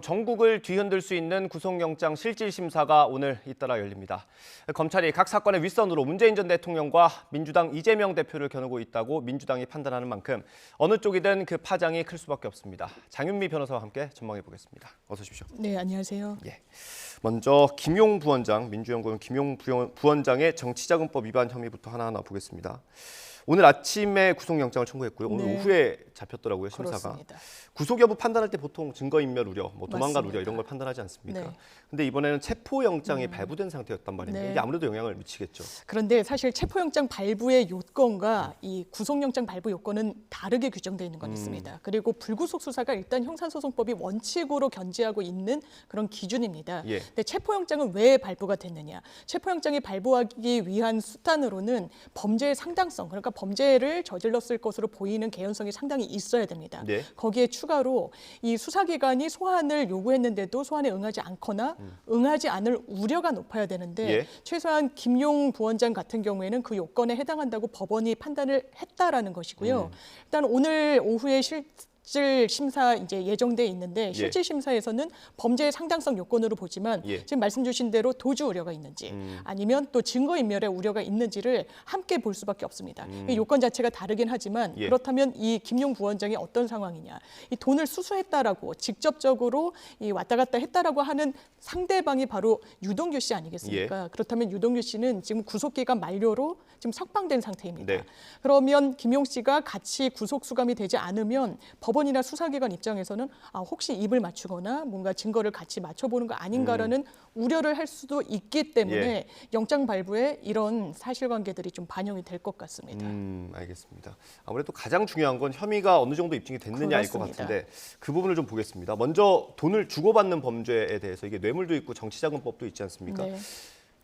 전국을 뒤흔들 수 있는 구속영장 실질심사가 오늘 잇따라 열립니다. 검찰이 각 사건의 윗선으로 문재인 전 대통령과 민주당 이재명 대표를 겨누고 있다고 민주당이 판단하는 만큼 어느 쪽이든 그 파장이 클 수밖에 없습니다. 장윤미 변호사와 함께 전망해 보겠습니다. 어서 오십시오. 네, 안녕하세요. 예. 먼저 김용 부원장, 민주연구원 김용 부원장의 정치자금법 위반 혐의부터 하나하나 보겠습니다. 오늘 아침에 구속영장을 청구했고요. 오늘 네. 오후에 잡혔더라고요, 심사가. 그렇습니다. 구속 여부 판단할 때 보통 증거인멸 우려, 도망갈 맞습니다. 우려 이런 걸 판단하지 않습니까? 네. 근데 이번에는 체포영장이 발부된 상태였단 말인데 네. 이게 아무래도 영향을 미치겠죠. 그런데 사실 체포영장 발부의 요건과 이 구속영장 발부 요건은 다르게 규정되어 있는 건 있습니다. 그리고 불구속 수사가 일단 형사소송법이 원칙으로 견지하고 있는 그런 기준입니다. 예. 근데 체포영장은 왜 발부가 됐느냐? 체포영장이 발부하기 위한 수단으로는 범죄의 상당성, 그러니까 범죄를 저질렀을 것으로 보이는 개연성이 상당히 있어야 됩니다. 네. 거기에 추가로 이 수사기관이 소환을 요구했는데도 소환에 응하지 않거나 응하지 않을 우려가 높아야 되는데 예. 최소한 김용 부원장 같은 경우에는 그 요건에 해당한다고 법원이 판단을 했다라는 것이고요. 일단 오늘 오후에 실질 심사 이제 예정돼 있는데 실질 심사에서는 범죄의 상당성 요건으로 보지만 예. 지금 말씀 주신 대로 도주 우려가 있는지 아니면 또 증거 인멸의 우려가 있는지를 함께 볼 수밖에 없습니다. 이 요건 자체가 다르긴 하지만 예. 그렇다면 이 김용 부원장이 어떤 상황이냐? 이 돈을 수수했다라고 직접적으로 이 왔다 갔다 했다라고 하는 상대방이 바로 유동규 씨 아니겠습니까? 그렇다면 유동규 씨는 지금 구속 기간 만료로 지금 석방된 상태입니다. 네. 그러면 김용 씨가 같이 구속 수감이 되지 않으면 법원이나 수사기관 입장에서는 혹시 입을 맞추거나 뭔가 증거를 같이 맞춰보는 거 아닌가라는 우려를 할 수도 있기 때문에 영장 발부에 이런 사실관계들이 좀 반영이 될 것 같습니다. 알겠습니다. 아무래도 가장 중요한 건 혐의가 어느 정도 입증이 됐느냐일 것 그렇습니다. 같은데 그 부분을 좀 보겠습니다. 먼저 돈을 주고받는 범죄에 대해서 이게 뇌물도 있고 정치자금법도 있지 않습니까? 네.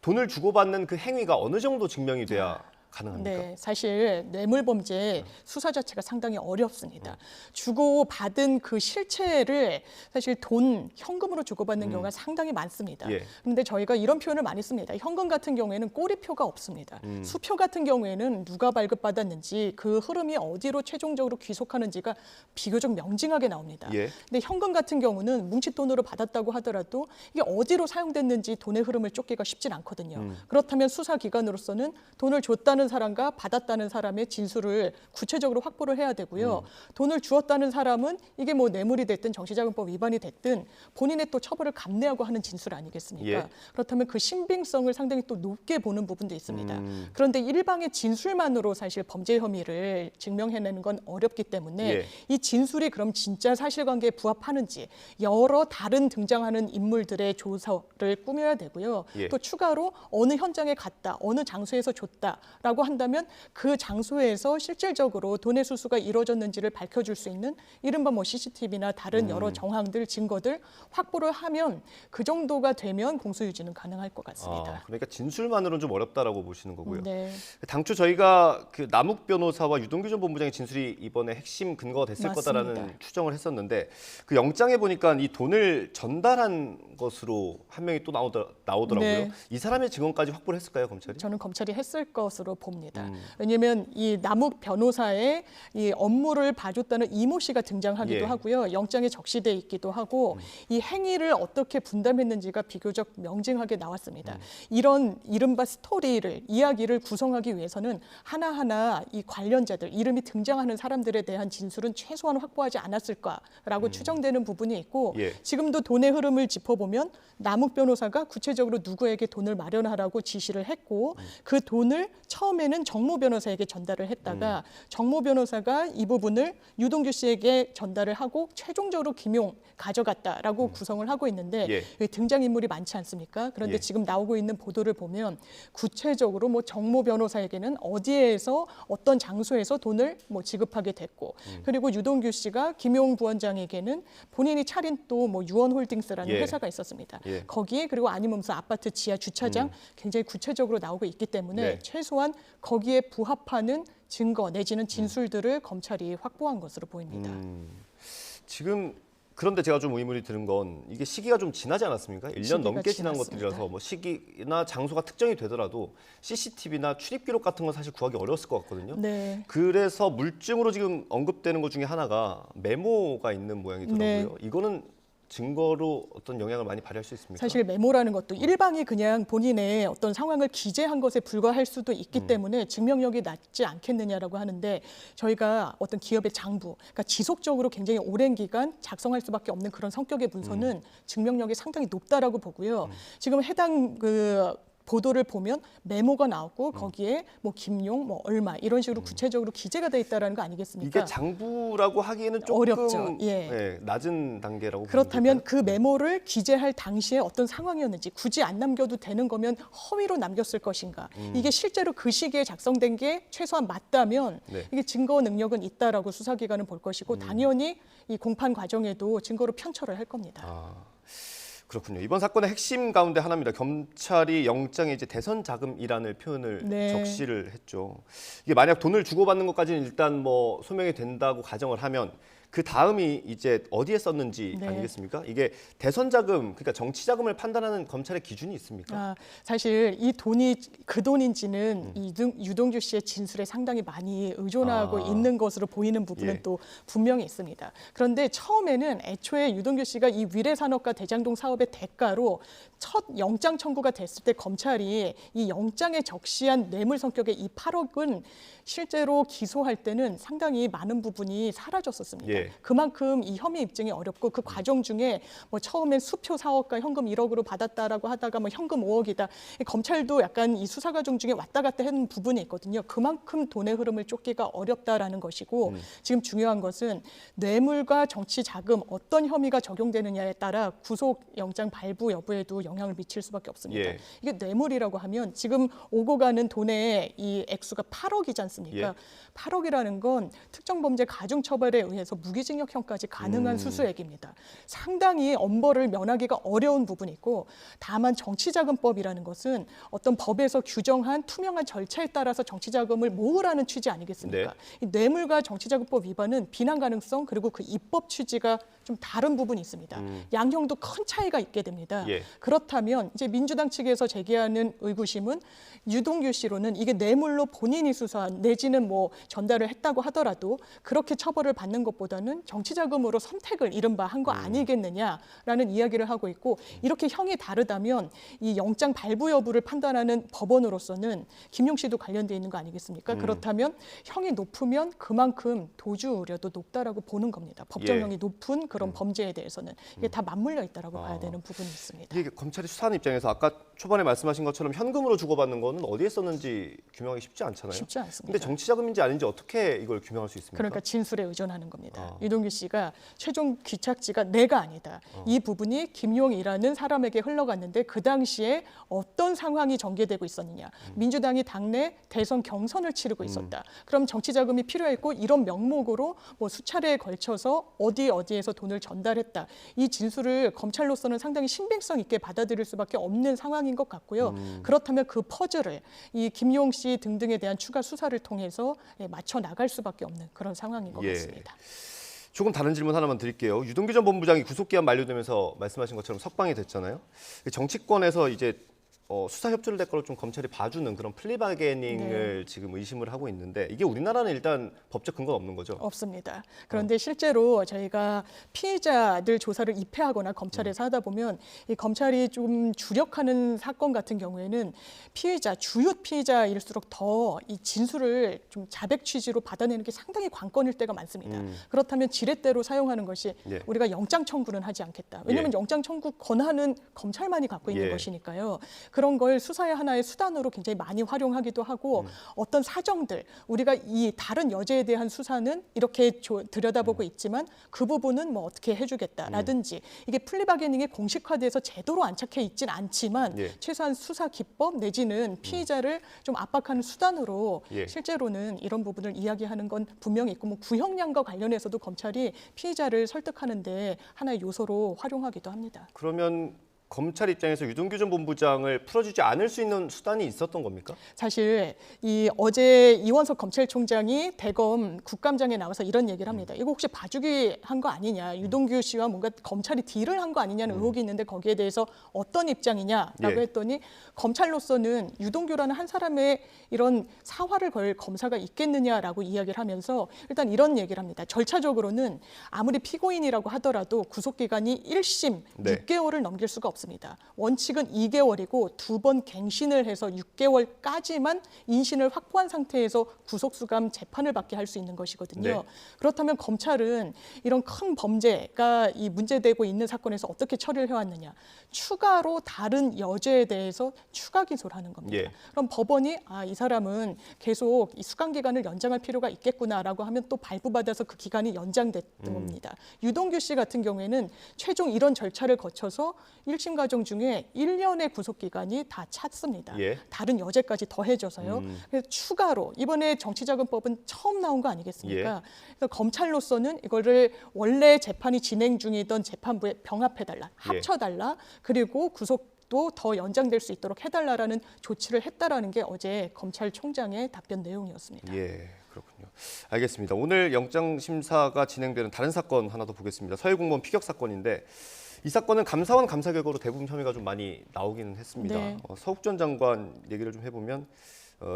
돈을 주고받는 그 행위가 어느 정도 증명이 돼야 가능합니까? 네, 사실 뇌물 범죄 수사 자체가 상당히 어렵습니다. 주고받은 그 실체를 사실 돈, 현금으로 주고받는 경우가 상당히 많습니다. 예. 그런데 저희가 이런 표현을 많이 씁니다. 현금 같은 경우에는 꼬리표가 없습니다. 수표 같은 경우에는 누가 발급받았는지 그 흐름이 어디로 최종적으로 귀속하는지가 비교적 명징하게 나옵니다. 예. 근데 현금 같은 경우는 뭉칫돈으로 받았다고 하더라도 이게 어디로 사용됐는지 돈의 흐름을 쫓기가 쉽진 않거든요. 그렇다면 수사기관으로서는 돈을 줬다는 사람과 받았다는 사람의 진술을 구체적으로 확보를 해야 되고요. 돈을 주었다는 사람은 이게 뭐 뇌물이 됐든 정치자금법 위반이 됐든 본인의 또 처벌을 감내하고 하는 진술 아니겠습니까? 예. 그렇다면 그 신빙성을 상당히 또 높게 보는 부분도 있습니다. 그런데 일방의 진술만으로 사실 범죄 혐의를 증명해내는 건 어렵기 때문에 예. 이 진술이 그럼 진짜 사실관계에 부합하는지 여러 다른 등장하는 인물들의 조사를 꾸며야 되고요. 예. 또 추가로 어느 현장에 갔다, 어느 장소에서 줬다라고 한다면 그 장소에서 실질적으로 돈의 수수가 이루어졌는지를 밝혀줄 수 있는 이른바 뭐 CCTV나 다른 여러 정황들, 증거들 확보를 하면 그 정도가 되면 공소유지는 가능할 것 같습니다. 그러니까 진술만으로는 좀 어렵다라고 보시는 거고요. 네. 당초 저희가 그 남욱 변호사와 유동규 전 본부장의 진술이 이번에 핵심 근거가 됐을 맞습니다. 거다라는 추정을 했었는데 그 영장에 보니까 이 돈을 전달한 것으로 한 명이 또 나오더라고요. 네. 이 사람의 증언까지 확보를 했을까요, 검찰이? 저는 검찰이 했을 것으로 봅니다. 왜냐하면 이 남욱 변호사의 이 업무를 봐줬다는 이모 씨가 등장하기도 예. 하고요. 영장에 적시돼 있기도 하고 이 행위를 어떻게 분담했는지가 비교적 명징하게 나왔습니다. 이런 이른바 스토리를 이야기를 구성하기 위해서는 하나하나 이 관련자들 이름이 등장하는 사람들에 대한 진술은 최소한 확보하지 않았을까라고 추정되는 부분이 있고 예. 지금도 돈의 흐름을 짚어보면 남욱 변호사가 구체적으로 누구에게 돈을 마련하라고 지시를 했고 그 돈을 처음에는 정모 변호사에게 전달을 했다가 정모 변호사가 이 부분을 유동규 씨에게 전달을 하고 최종적으로 김용 가져갔다라고 구성을 하고 있는데 예. 여기 등장인물이 많지 않습니까? 그런데 예. 지금 나오고 있는 보도를 보면 구체적으로 뭐 정모 변호사에게는 어디에서 어떤 장소에서 돈을 뭐 지급하게 됐고 그리고 유동규 씨가 김용 부원장에게는 본인이 차린 또 뭐 유원홀딩스라는 예. 회사가 있었습니다. 예. 거기에 그리고 아니면서 아파트 지하 주차장 굉장히 구체적으로 나오고 있기 때문에 네. 최소한 거기에 부합하는 증거 내지는 진술들을 검찰이 확보한 것으로 보입니다. 지금 그런데 제가 좀 의문이 드는 건 이게 시기가 좀 지나지 않았습니까? 1년 시기가 넘게 지난 지났습니다. 것들이라서 뭐 시기나 장소가 특정이 되더라도 CCTV나 출입 기록 같은 건 사실 구하기 어려웠을 것 같거든요. 네. 그래서 물증으로 지금 언급되는 것 중에 하나가 메모가 있는 모양이더라고요. 네. 이거는 증거로 어떤 영향을 많이 발휘할 수 있습니까? 사실 메모라는 것도 일방이 그냥 본인의 어떤 상황을 기재한 것에 불과할 수도 있기 때문에 증명력이 낮지 않겠느냐라고 하는데 저희가 어떤 기업의 장부, 그러니까 지속적으로 굉장히 오랜 기간 작성할 수밖에 없는 그런 성격의 문서는 증명력이 상당히 높다라고 보고요. 지금 해당 보도를 보면 메모가 나오고 거기에 뭐 김용, 뭐 얼마 이런 식으로 구체적으로 기재가 돼 있다라는 거 아니겠습니까? 이게 장부라고 하기에는 조금 어렵죠. 낮은 단계라고 그렇다면 보면 그 메모를 기재할 당시에 어떤 상황이었는지 굳이 안 남겨도 되는 거면 허위로 남겼을 것인가? 이게 실제로 그 시기에 작성된 게 최소한 맞다면 네. 이게 증거 능력은 있다라고 수사기관은 볼 것이고 당연히 이 공판 과정에도 증거로 편철을 할 겁니다. 그렇군요. 이번 사건의 핵심 가운데 하나입니다. 검찰이 영장에 이제 대선 자금이라는 표현을 네. 적시를 했죠. 이게 만약 돈을 주고받는 것까지는 일단 뭐 소명이 된다고 가정을 하면 그 다음이 이제 어디에 썼는지 네. 아니겠습니까? 이게 대선 자금, 그러니까 정치 자금을 판단하는 검찰의 기준이 있습니까? 사실 이 돈이 그 돈인지는 유동규 씨의 진술에 상당히 많이 의존하고 있는 것으로 보이는 부분은 예. 또 분명히 있습니다. 그런데 처음에는 애초에 유동규 씨가 이 위례산업과 대장동 사업의 대가로 첫 영장 청구가 됐을 때 검찰이 이 영장에 적시한 뇌물 성격의 이 8억은 실제로 기소할 때는 상당히 많은 부분이 사라졌었습니다. 예. 그만큼 이 혐의 입증이 어렵고 그 과정 중에 뭐 처음엔 수표 4억과 현금 1억으로 받았다라고 하다가 뭐 현금 5억이다. 검찰도 약간 이 수사 과정 중에 왔다 갔다 하는 부분이 있거든요. 그만큼 돈의 흐름을 쫓기가 어렵다라는 것이고 지금 중요한 것은 뇌물과 정치 자금 어떤 혐의가 적용되느냐에 따라 구속 영장 발부 여부에도 영향을 미칠 수밖에 없습니다. 예. 이게 뇌물이라고 하면 지금 오고 가는 돈의 이 액수가 8억이지 않습니까? 예. 8억이라는 건 특정 범죄 가중 처벌에 의해서 무기징역형까지 가능한 수수액입니다. 상당히 엄벌을 면하기가 어려운 부분이 있고 다만 정치자금법이라는 것은 어떤 법에서 규정한 투명한 절차에 따라서 정치자금을 모으라는 취지 아니겠습니까? 이 뇌물과 정치자금법 위반은 비난 가능성 그리고 그 입법 취지가 좀 다른 부분이 있습니다. 양형도 큰 차이가 있게 됩니다. 예. 그렇다면 이제 민주당 측에서 제기하는 의구심은 유동규 씨로는 이게 뇌물로 본인이 수사한 내지는 뭐 전달을 했다고 하더라도 그렇게 처벌을 받는 것보다는 정치자금으로 선택을 이른바 한 거 아니겠느냐라는 이야기를 하고 있고 이렇게 형이 다르다면 이 영장 발부 여부를 판단하는 법원으로서는 김용 씨도 관련돼 있는 거 아니겠습니까? 그렇다면 형이 높으면 그만큼 도주 우려도 높다라고 보는 겁니다. 법정형이 높은 그런 범죄에 대해서는 이게 다 맞물려 있다라고 봐야 되는 부분이 있습니다. 이게 검찰이 수사하는 입장에서 아까 초반에 말씀하신 것처럼 현금으로 주고받는 거는 어디에 썼는지 규명하기 쉽지 않잖아요. 쉽지 않습니다. 근데 정치 자금인지 아닌지 어떻게 이걸 규명할 수 있습니까? 그러니까 진술에 의존하는 겁니다. 유동규 씨가 최종 귀착지가 내가 아니다. 이 부분이 김용이라는 사람에게 흘러갔는데 그 당시에 어떤 상황이 전개되고 있었느냐. 민주당이 당내 대선 경선을 치르고 있었다. 그럼 정치 자금이 필요했고 이런 명목으로 뭐 수차례에 걸쳐서 어디에서 돈을 전달했다. 이 진술을 검찰로서는 상당히 신빙성 있게 받아들일 수밖에 없는 상황인 것 같고요. 그렇다면 그 퍼즐을 이 김용 씨 등등에 대한 추가 수사를 통해서 맞춰 나갈 수밖에 없는 그런 상황인 것 같습니다. 조금 다른 질문 하나만 드릴게요. 유동규 전 본부장이 구속기한 만료되면서 말씀하신 것처럼 석방이 됐잖아요. 정치권에서 이제 수사 협조를 대가로 좀 검찰이 봐주는 그런 플리바게닝을 지금 의심을 하고 있는데 이게 우리나라는 일단 법적 근거는 없는 거죠? 없습니다. 그런데 실제로 저희가 피해자들 조사를 입회하거나 검찰에서 하다 보면 이 검찰이 좀 주력하는 사건 같은 경우에는 주요 피해자일수록 더 이 진술을 좀 자백 취지로 받아내는 게 상당히 관건일 때가 많습니다. 그렇다면 지렛대로 사용하는 것이 우리가 영장 청구는 하지 않겠다. 왜냐하면 영장 청구 권한은 검찰만이 갖고 있는 것이니까요. 그런 걸 수사의 하나의 수단으로 굉장히 많이 활용하기도 하고 어떤 사정들 우리가 이 다른 여죄에 대한 수사는 이렇게 들여다보고 있지만 그 부분은 뭐 어떻게 해주겠다라든지 이게 플리바게닝이 공식화돼서 제도로 안착해 있진 않지만 최소한 수사 기법 내지는 피의자를 좀 압박하는 수단으로 실제로는 이런 부분을 이야기하는 건 분명히 있고 뭐 구형량과 관련해서도 검찰이 피의자를 설득하는데 하나의 요소로 활용하기도 합니다. 그러면 검찰 입장에서 유동규 전 본부장을 풀어주지 않을 수 있는 수단이 있었던 겁니까? 사실 이 어제 이원석 검찰총장이 대검 국감장에 나와서 이런 얘기를 합니다. 이거 혹시 봐주기 한 거 아니냐, 유동규 씨와 뭔가 검찰이 딜을 한 거 아니냐는 의혹이 있는데 거기에 대해서 어떤 입장이냐라고 예. 했더니 검찰로서는 유동규라는 한 사람의 이런 사활을 걸 검사가 있겠느냐라고 이야기를 하면서 일단 이런 얘기를 합니다. 절차적으로는 아무리 피고인이라고 하더라도 구속기간이 1심 네. 6개월을 넘길 수가 없습니다. 원칙은 2개월이고 2번 갱신을 해서 6개월까지만 인신을 확보한 상태에서 구속수감 재판을 받게 할 수 있는 것이거든요. 네. 그렇다면 검찰은 이런 큰 범죄가 이 문제되고 있는 사건에서 어떻게 처리를 해왔느냐. 추가로 다른 여죄에 대해서 추가 기소를 하는 겁니다. 예. 그럼 법원이 이 사람은 계속 이 수감 기간을 연장할 필요가 있겠구나라고 하면 또 발부받아서 그 기간이 연장됐던 겁니다. 유동규 씨 같은 경우에는 최종 이런 절차를 거쳐서 1심 과정 중에 1년의 구속 기간이 다 찼습니다. 예. 다른 여죄까지 더해져서요. 그래서 추가로 이번에 정치자금법은 처음 나온 거 아니겠습니까? 그래서 검찰로서는 이거를 원래 재판이 진행 중이던 재판부에 병합해달라, 합쳐달라, 그리고 구속도 더 연장될 수 있도록 해달라라는 조치를 했다라는 게 어제 검찰총장의 답변 내용이었습니다. 예, 그렇군요. 알겠습니다. 오늘 영장 심사가 진행되는 다른 사건 하나 더 보겠습니다. 서해공무원 피격 사건인데 이 사건은 감사원 감사 결과로 대부분 혐의가 좀 많이 나오기는 했습니다. 네. 서욱 전 장관 얘기를 좀 해보면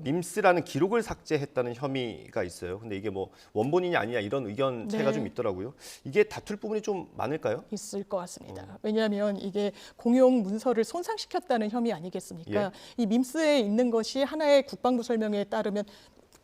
밈스라는 기록을 삭제했다는 혐의가 있어요. 근데 이게 뭐 원본이냐 아니냐 이런 의견 차이가 네. 좀 있더라고요. 이게 다툴 부분이 좀 많을까요? 있을 것 같습니다. 왜냐하면 이게 공용 문서를 손상시켰다는 혐의 아니겠습니까? 이 밈스에 있는 것이 하나의 국방부 설명에 따르면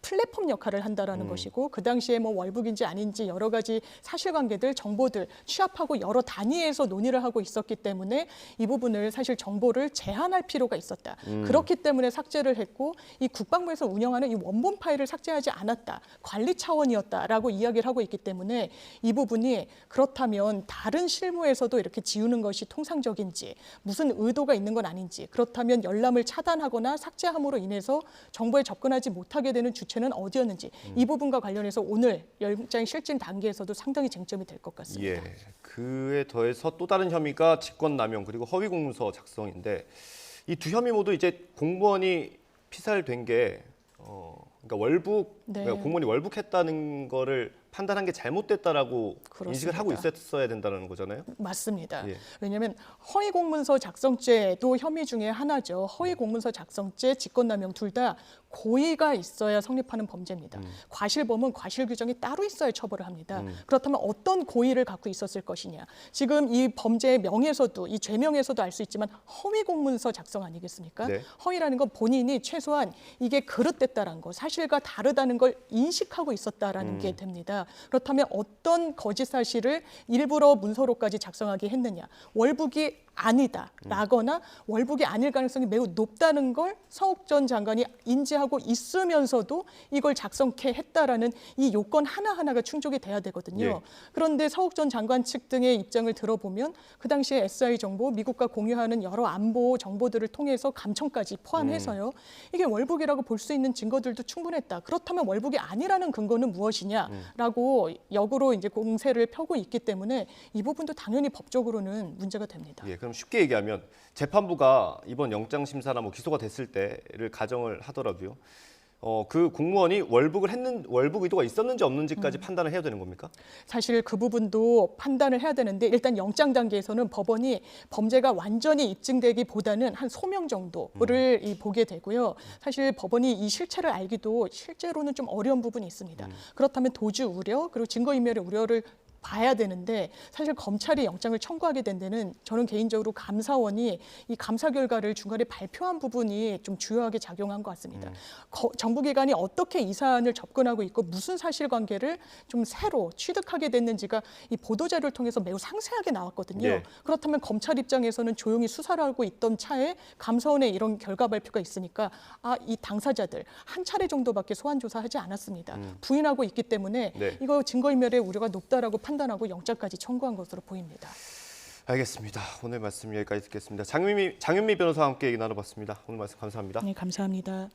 플랫폼 역할을 한다라는 것이고 그 당시에 뭐 월북인지 아닌지 여러 가지 사실관계들, 정보들 취합하고 여러 단위에서 논의를 하고 있었기 때문에 이 부분을 사실 정보를 제한할 필요가 있었다. 그렇기 때문에 삭제를 했고 이 국방부에서 운영하는 이 원본 파일을 삭제하지 않았다. 관리 차원이었다라고 이야기를 하고 있기 때문에 이 부분이 그렇다면 다른 실무에서도 이렇게 지우는 것이 통상적인지 무슨 의도가 있는 건 아닌지 그렇다면 열람을 차단하거나 삭제함으로 인해서 정보에 접근하지 못하게 되는 주체는 어디였는지 이 부분과 관련해서 오늘 영장 실질 단계에서도 상당히 쟁점이 될 것 같습니다. 예. 그에 더해서 또 다른 혐의가 직권남용 그리고 허위 공문서 작성인데 이 두 혐의 모두 이제 공무원이 피살된 게 그러니까 네. 그러니까 공무원이 월북했다는 거를 판단한 게 잘못됐다라고 인식을 하고 그렇습니다. 있었어야 된다는 거잖아요. 맞습니다. 예. 왜냐하면 허위 공문서 작성죄도 혐의 중에 하나죠. 허위 공문서 작성죄, 직권남용 둘 다 고의가 있어야 성립하는 범죄입니다. 과실범은 과실 규정이 따로 있어야 처벌을 합니다. 그렇다면 어떤 고의를 갖고 있었을 것이냐. 지금 이 범죄의 명에서도 이 죄명에서도 알 수 있지만 허위 공문서 작성 아니겠습니까? 네. 허위라는 건 본인이 최소한 이게 그릇됐다는 거, 사실과 다르다는 걸 인식하고 있었다라는 게 됩니다. 그렇다면 어떤 거짓 사실을 일부러 문서로까지 작성하게 했느냐. 월북이 아니다라거나 월북이 아닐 가능성이 매우 높다는 걸 서욱 전 장관이 인지하고 있으면서도 이걸 작성케 했다라는 이 요건 하나하나가 충족이 돼야 되거든요. 예. 그런데 서욱 전 장관 측 등의 입장을 들어보면 그 당시에 SI 정보, 미국과 공유하는 여러 안보 정보들을 통해서 감청까지 포함해서요. 이게 월북이라고 볼 수 있는 증거들도 충분했다. 그렇다면 월북이 아니라는 근거는 무엇이냐라고 역으로 이제 공세를 펴고 있기 때문에 이 부분도 당연히 법적으로는 문제가 됩니다. 예, 그럼 쉽게 얘기하면 재판부가 이번 영장 심사나 뭐 기소가 됐을 때를 가정을 하더라도요. 그 공무원이 월북 의도가 있었는지 없는지까지 판단을 해야 되는 겁니까? 사실 그 부분도 판단을 해야 되는데 일단 영장 단계에서는 법원이 범죄가 완전히 입증되기보다는 한 소명 정도를 보게 되고요. 사실 법원이 이 실체를 알기도 실제로는 좀 어려운 부분이 있습니다. 그렇다면 도주 우려 그리고 증거인멸의 우려를 봐야 되는데 사실 검찰이 영장을 청구하게 된 데는 저는 개인적으로 감사원이 이 감사 결과를 중간에 발표한 부분이 좀 주요하게 작용한 것 같습니다. 정부기관이 어떻게 이 사안을 접근하고 있고 무슨 사실관계를 좀 새로 취득하게 됐는지가 이 보도자료를 통해서 매우 상세하게 나왔거든요. 네. 그렇다면 검찰 입장에서는 조용히 수사를 하고 있던 차에 감사원의 이런 결과 발표가 있으니까 이 당사자들 한 차례 정도밖에 소환 조사하지 않았습니다. 부인하고 있기 때문에 네. 이거 증거인멸의 우려가 높다라고 판단하고 영장까지 청구한 것으로 보입니다. 알겠습니다. 오늘 말씀 여기까지 듣겠습니다. 장윤미 변호사와 함께 얘기 나눠봤습니다. 오늘 말씀 감사합니다. 네, 감사합니다.